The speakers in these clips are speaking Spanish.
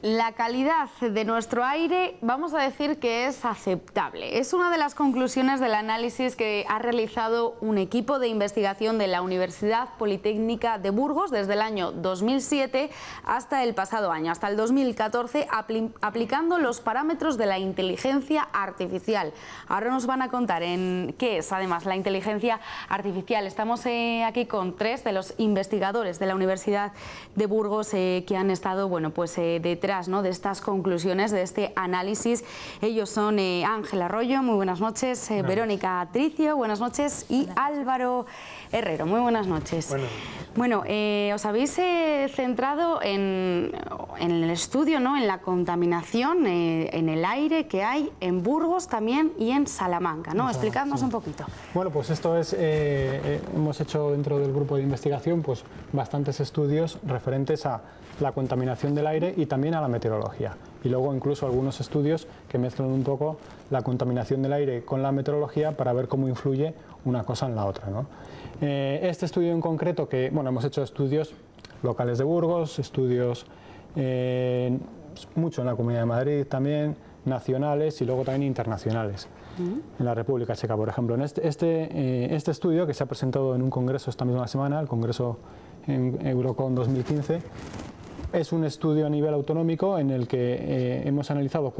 La calidad de nuestro aire, vamos a decir que es aceptable. Es una de las conclusiones del análisis que ha realizado un equipo de investigación de la Universidad Politécnica de Burgos desde el año 2007 hasta el pasado año, hasta el 2014, aplicando los parámetros de la inteligencia artificial. Ahora nos van a contar en qué es, además, la inteligencia artificial. Estamos aquí con tres de los investigadores de la Universidad de Burgos que han estado, bueno, pues detrás, ¿no?, de estas conclusiones, de este análisis. Ellos son Ángel Arroyo, muy buenas noches, Verónica Tricio, buenas noches, y Álvaro Herrero, muy buenas noches. Bueno, os habéis centrado en el estudio, ¿no?, en la contaminación, en el aire que hay en Burgos también y en Salamanca, ¿no? Explicadnos un poquito. Bueno, pues esto es, hemos hecho dentro del grupo de investigación pues bastantes estudios referentes a la contaminación del aire y también a la meteorología. Y luego incluso algunos estudios que mezclan un poco la contaminación del aire con la meteorología para ver cómo influye una cosa en la otra, ¿no? Este estudio en concreto, que bueno, hemos hecho estudios locales de Burgos, estudios mucho en la Comunidad de Madrid también, nacionales y luego también internacionales. En la República Checa, por ejemplo. En este estudio, que se ha presentado en un congreso esta misma semana, el Congreso en Eurocon 2015, es un estudio a nivel autonómico en el que hemos analizado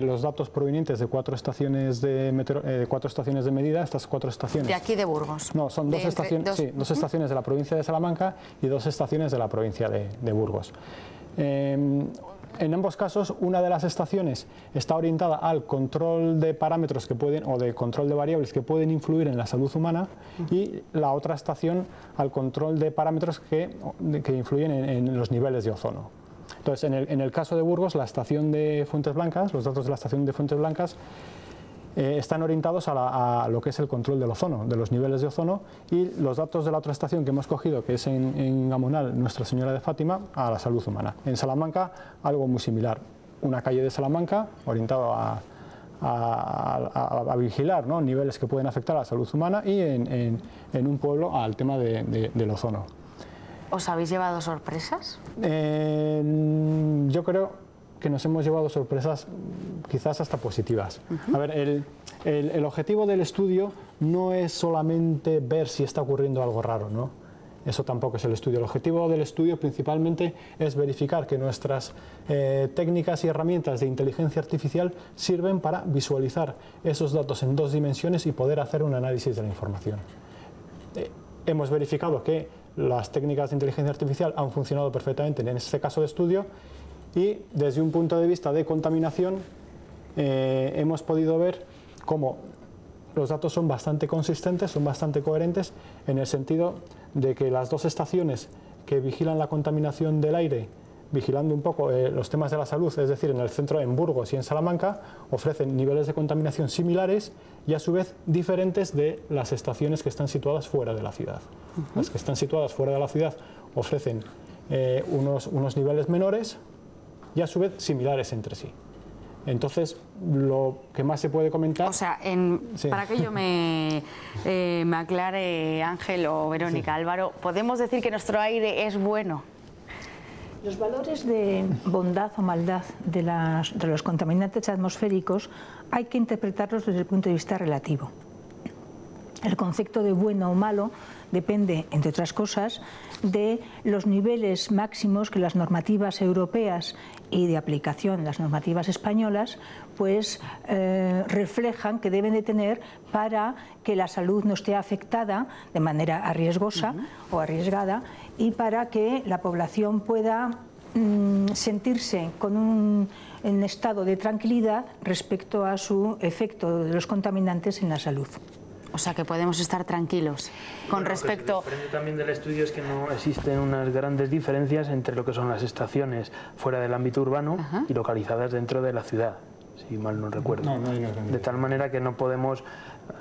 los datos provenientes de cuatro estaciones de medida. Estas cuatro estaciones. ¿De aquí de Burgos? No, son dos estaciones, sí, dos estaciones de la provincia de Salamanca y dos estaciones de la provincia de Burgos. En ambos casos, una de las estaciones está orientada al control de parámetros que pueden, o de control de variables que pueden influir en la salud humana, y la otra estación al control de parámetros que influyen en los niveles de ozono. Entonces, en el caso de Burgos, la estación de Fuentes Blancas, los datos de la estación de Fuentes Blancas, están orientados a lo que es el control del ozono, de los niveles de ozono, y los datos de la otra estación que hemos cogido, que es en Gamonal, Nuestra Señora de Fátima, a la salud humana. En Salamanca, algo muy similar, una calle de Salamanca orientado a vigilar, ¿no?, niveles que pueden afectar a la salud humana, y en un pueblo al tema del ozono. ¿Os habéis llevado sorpresas? Yo creo que nos hemos llevado sorpresas quizás hasta positivas. A ver, el objetivo del estudio no es solamente ver si está ocurriendo algo raro, ¿no? Eso tampoco es el estudio. El objetivo del estudio principalmente es verificar que nuestras técnicas y herramientas de inteligencia artificial sirven para visualizar esos datos en dos dimensiones y poder hacer un análisis de la información. Hemos verificado que las técnicas de inteligencia artificial han funcionado perfectamente en este caso de estudio, y desde un punto de vista de contaminación hemos podido ver cómo los datos son bastante consistentes, son bastante coherentes, en el sentido de que las dos estaciones que vigilan la contaminación del aire, vigilando un poco los temas de la salud, es decir, en el centro, en Burgos y en Salamanca, ofrecen niveles de contaminación similares y a su vez diferentes de las estaciones que están situadas fuera de la ciudad. Las que están situadas fuera de la ciudad ofrecen unos niveles menores y a su vez similares entre sí. Entonces, lo que más se puede comentar... O sea, para que yo me aclare, Ángel o Verónica, Álvaro, ¿podemos decir que nuestro aire es bueno? Los valores de bondad o maldad de los contaminantes atmosféricos hay que interpretarlos desde el punto de vista relativo. El concepto de bueno o malo depende, entre otras cosas, de los niveles máximos que las normativas europeas y de aplicación las normativas españolas pues reflejan que deben de tener para que la salud no esté afectada de manera arriesgosa o arriesgada, y para que la población pueda sentirse con un estado de tranquilidad respecto a su efecto de los contaminantes en la salud. O sea, que podemos estar tranquilos con respecto... Lo que sorprende también del estudio es que no existen unas grandes diferencias entre lo que son las estaciones fuera del ámbito urbano y localizadas dentro de la ciudad, si mal no recuerdo. De tal manera que no podemos...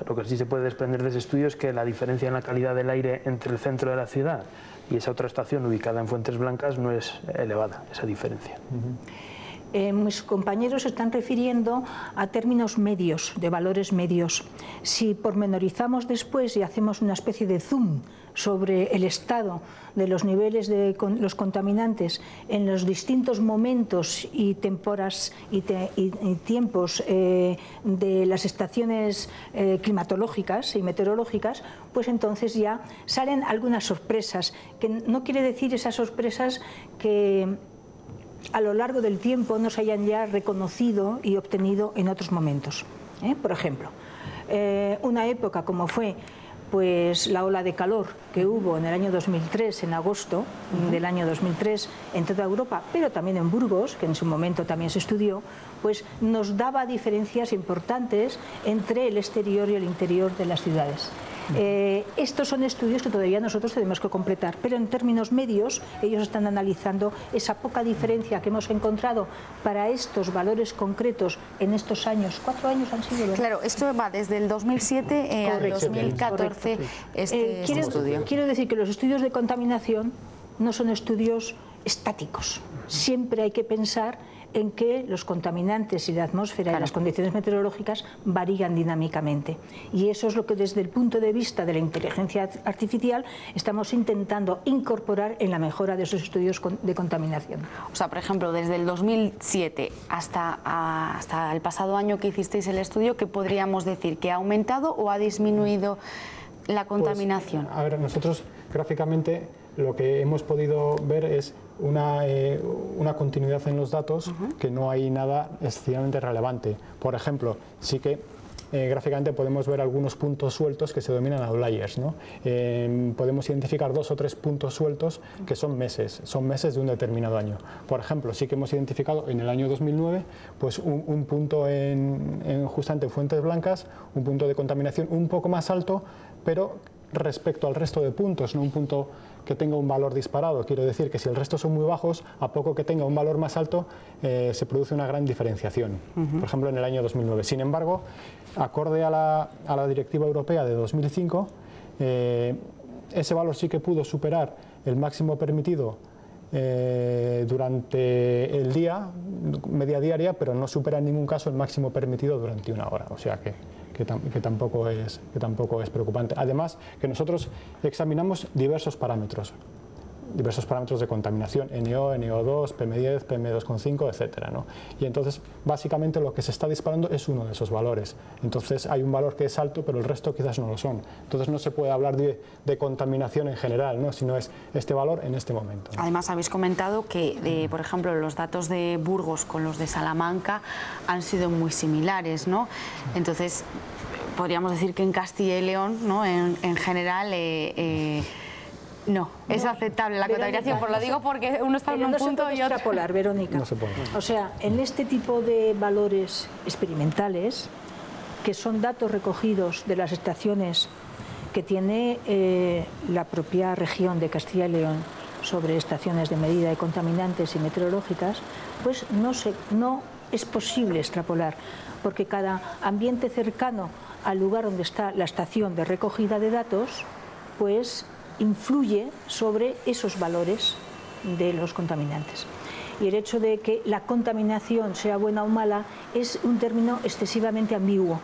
Lo que sí se puede desprender de ese estudio es que la diferencia en la calidad del aire entre el centro de la ciudad y esa otra estación ubicada en Fuentes Blancas no es elevada, esa diferencia. mis compañeros se están refiriendo a términos medios, de valores medios. Si pormenorizamos después y hacemos una especie de zoom sobre el estado de los niveles de los contaminantes en los distintos momentos y temporas y tiempos de las estaciones climatológicas y meteorológicas, pues entonces ya salen algunas sorpresas, que no quiere decir esas sorpresas que a lo largo del tiempo no se hayan ya reconocido y obtenido en otros momentos. Por ejemplo, una época como fue pues la ola de calor que hubo en el año 2003, en agosto del año 2003, en toda Europa, pero también en Burgos, que en su momento también se estudió, pues nos daba diferencias importantes entre el exterior y el interior de las ciudades. Estos son estudios que todavía nosotros tenemos que completar, pero en términos medios ellos están analizando esa poca diferencia que hemos encontrado para estos valores concretos en estos años. 4 años han sido, ¿verdad? Claro, esto va desde el 2007 al 2014, este estudio. Quiero decir que los estudios de contaminación no son estudios estáticos. Siempre hay que pensar en que los contaminantes y la atmósfera y las condiciones meteorológicas varían dinámicamente. Y eso es lo que desde el punto de vista de la inteligencia artificial estamos intentando incorporar en la mejora de esos estudios de contaminación. O sea, por ejemplo, desde el 2007 hasta el pasado año que hicisteis el estudio, ¿qué podríamos decir? ¿Que ha aumentado o ha disminuido la contaminación? Pues, a ver, nosotros gráficamente lo que hemos podido ver es una continuidad en los datos, que no hay nada excesivamente relevante. Por ejemplo, sí que gráficamente podemos ver algunos puntos sueltos que se denominan outliers, ¿no? Podemos identificar 2 o 3 puntos sueltos que son meses de un determinado año. Por ejemplo, sí que hemos identificado en el año 2009 pues un punto justamente en Fuentes Blancas, un punto de contaminación un poco más alto, pero respecto al resto de puntos, no un punto que tenga un valor disparado. Quiero decir que si el resto son muy bajos, a poco que tenga un valor más alto, se produce una gran diferenciación. Por ejemplo, en el año 2009. Sin embargo, acorde a la Directiva Europea de 2005, ese valor sí que pudo superar el máximo permitido durante el día, media diaria, pero no supera en ningún caso el máximo permitido durante 1 hora. O sea que tampoco es preocupante. Además, que nosotros examinamos diversos parámetros de contaminación, NO, NO2, PM10, PM2,5, etcétera, ¿no? Y entonces, básicamente, lo que se está disparando es uno de esos valores. Entonces, hay un valor que es alto, pero el resto quizás no lo son. Entonces, no se puede hablar de contaminación en general, ¿no? Sino es este valor en este momento, ¿no? Además, habéis comentado que, por ejemplo, los datos de Burgos con los de Salamanca han sido muy similares, ¿no? Entonces, podríamos decir que en Castilla y León, ¿no? En general, no, es aceptable la contaminación, por lo digo porque uno está en un punto y otro. Extrapolar, Verónica. No se puede. O sea, en este tipo de valores experimentales, que son datos recogidos de las estaciones que tiene la propia región de Castilla y León sobre estaciones de medida de contaminantes y meteorológicas, pues no es posible extrapolar, porque cada ambiente cercano al lugar donde está la estación de recogida de datos, pues influye sobre esos valores de los contaminantes. Y el hecho de que la contaminación sea buena o mala es un término excesivamente ambiguo,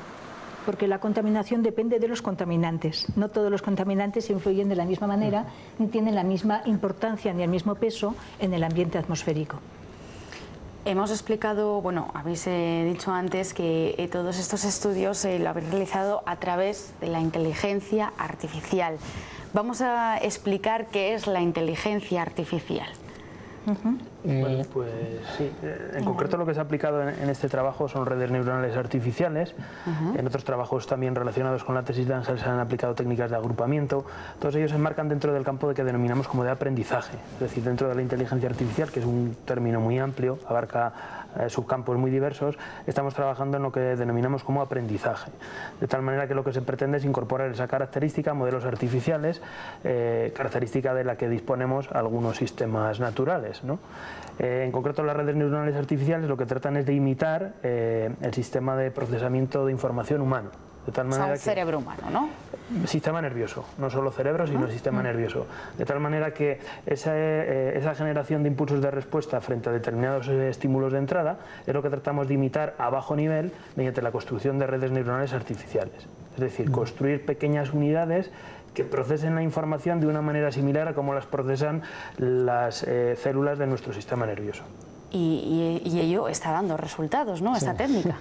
porque la contaminación depende de los contaminantes. No todos los contaminantes influyen de la misma manera, ni tienen la misma importancia ni el mismo peso en el ambiente atmosférico. Hemos explicado, bueno, habéis dicho antes que todos estos estudios lo habéis realizado a través de la inteligencia artificial. Vamos a explicar qué es la inteligencia artificial. Bueno, pues sí, en concreto lo que se ha aplicado en este trabajo son redes neuronales artificiales. En otros trabajos también relacionados con la tesis de Ángel se han aplicado técnicas de agrupamiento. Todos ellos se enmarcan dentro del campo de que denominamos como de aprendizaje, es decir, dentro de la inteligencia artificial, que es un término muy amplio, abarca subcampos muy diversos. Estamos trabajando en lo que denominamos como aprendizaje, de tal manera que lo que se pretende es incorporar esa característica a modelos artificiales, característica de la que disponemos algunos sistemas naturales, ¿no? En concreto, las redes neuronales artificiales lo que tratan es de imitar el sistema de procesamiento de información humano, de tal manera un cerebro humano, ¿no? sistema nervioso, no solo cerebro, sino sistema nervioso. De tal manera que esa generación de impulsos de respuesta frente a determinados estímulos de entrada es lo que tratamos de imitar a bajo nivel mediante la construcción de redes neuronales artificiales. Es decir, construir pequeñas unidades que procesen la información de una manera similar a cómo las procesan las células de nuestro sistema nervioso. Y ello está dando resultados, ¿no? Esta técnica.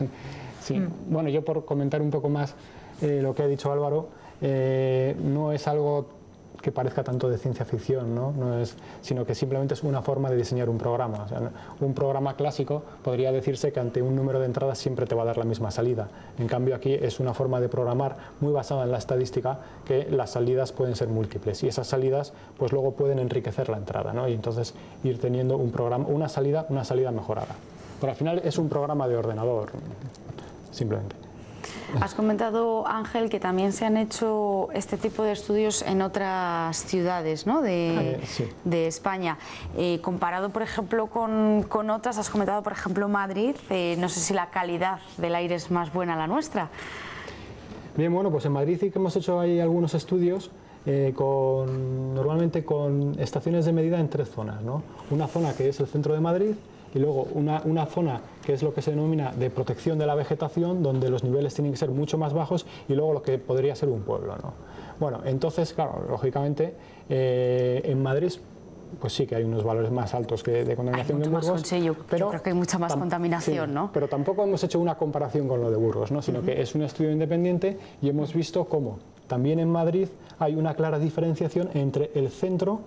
Sí, bueno, yo por comentar un poco más lo que ha dicho Álvaro, no es algo que parezca tanto de ciencia ficción, ¿no? Sino que simplemente es una forma de diseñar un programa. O sea, un programa clásico podría decirse que ante un número de entradas siempre te va a dar la misma salida. En cambio aquí es una forma de programar muy basada en la estadística, que las salidas pueden ser múltiples y esas salidas pues luego pueden enriquecer la entrada, ¿no? Y entonces ir teniendo un programa, una salida mejorada. Pero al final es un programa de ordenador, simplemente. Has comentado, Ángel, que también se han hecho este tipo de estudios en otras ciudades, ¿no? de España. Comparado, por ejemplo, con otras, has comentado, por ejemplo, Madrid. No sé si la calidad del aire es más buena a la nuestra. Bien, bueno, pues en Madrid sí que hemos hecho ahí algunos estudios normalmente con estaciones de medida en 3 zonas, ¿no? Una zona que es el centro de Madrid, y luego una zona que es lo que se denomina de protección de la vegetación, donde los niveles tienen que ser mucho más bajos, y luego lo que podría ser un pueblo, ¿no? Bueno, entonces, claro, lógicamente, en Madrid pues sí que hay unos valores más altos que de contaminación de Burgos. Yo creo que hay mucha más contaminación, sí, ¿no? Pero tampoco hemos hecho una comparación con lo de Burgos, ¿no? Sino que es un estudio independiente y hemos visto cómo también en Madrid hay una clara diferenciación entre el centro,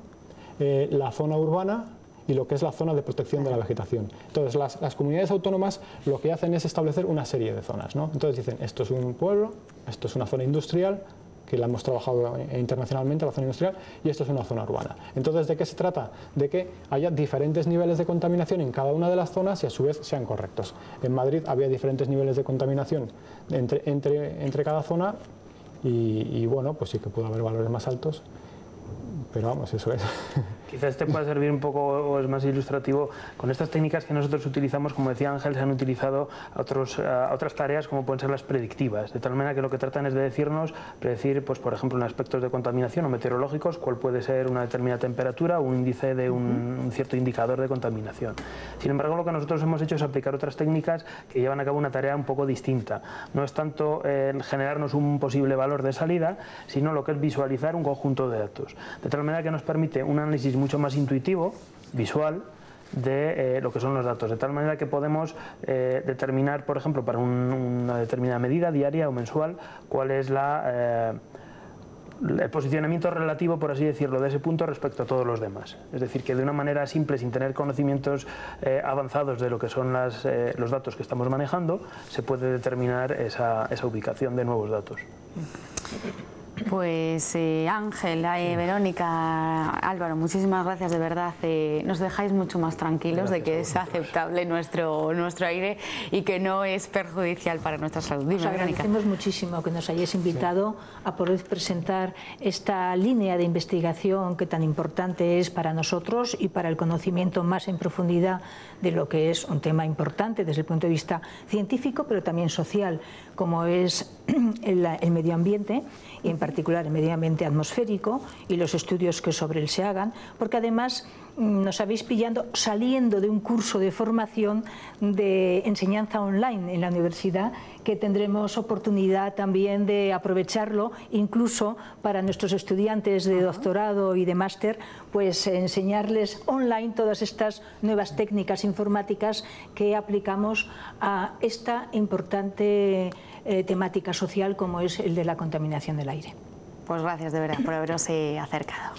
la zona urbana y lo que es la zona de protección de la vegetación. Entonces, las comunidades autónomas lo que hacen es establecer una serie de zonas, ¿no? Entonces dicen, esto es un pueblo, esto es una zona industrial, que la hemos trabajado internacionalmente, la zona industrial, y esto es una zona urbana. Entonces, ¿de qué se trata? De que haya diferentes niveles de contaminación en cada una de las zonas y a su vez sean correctos. En Madrid había diferentes niveles de contaminación entre cada zona y bueno, pues sí que pudo haber valores más altos. Pero vamos, eso es. Quizás te pueda servir un poco, o es más ilustrativo, con estas técnicas que nosotros utilizamos, como decía Ángel, se han utilizado a otras tareas como pueden ser las predictivas, de tal manera que lo que tratan es de decirnos, predecir, pues por ejemplo, en aspectos de contaminación o meteorológicos, cuál puede ser una determinada temperatura o un índice de un cierto indicador de contaminación. Sin embargo, lo que nosotros hemos hecho es aplicar otras técnicas que llevan a cabo una tarea un poco distinta. No es tanto el generarnos un posible valor de salida, sino lo que es visualizar un conjunto de datos. De tal manera que nos permite un análisis mucho más intuitivo, visual, de lo que son los datos, de tal manera que podemos determinar, por ejemplo, para una determinada medida diaria o mensual, cuál es el posicionamiento relativo, por así decirlo, de ese punto respecto a todos los demás. Es decir, que de una manera simple, sin tener conocimientos avanzados de lo que son los datos que estamos manejando, se puede determinar esa ubicación de nuevos datos. Pues Ángel, Verónica, Álvaro, muchísimas gracias, de verdad. Nos dejáis mucho más tranquilos de que es aceptable nuestro aire y que no es perjudicial para nuestra salud. Dime, Os agradecemos muchísimo que nos hayáis invitado a poder presentar esta línea de investigación que tan importante es para nosotros y para el conocimiento más en profundidad de lo que es un tema importante desde el punto de vista científico, pero también social, como es el medio ambiente, y en particular el medio ambiente atmosférico y los estudios que sobre él se hagan, porque además nos habéis pillado saliendo de un curso de formación de enseñanza online en la universidad, que tendremos oportunidad también de aprovecharlo incluso para nuestros estudiantes de doctorado y de máster, pues enseñarles online todas estas nuevas técnicas informáticas que aplicamos a esta importante temática social como es el de la contaminación del aire. Pues gracias de verdad por haberos acercado.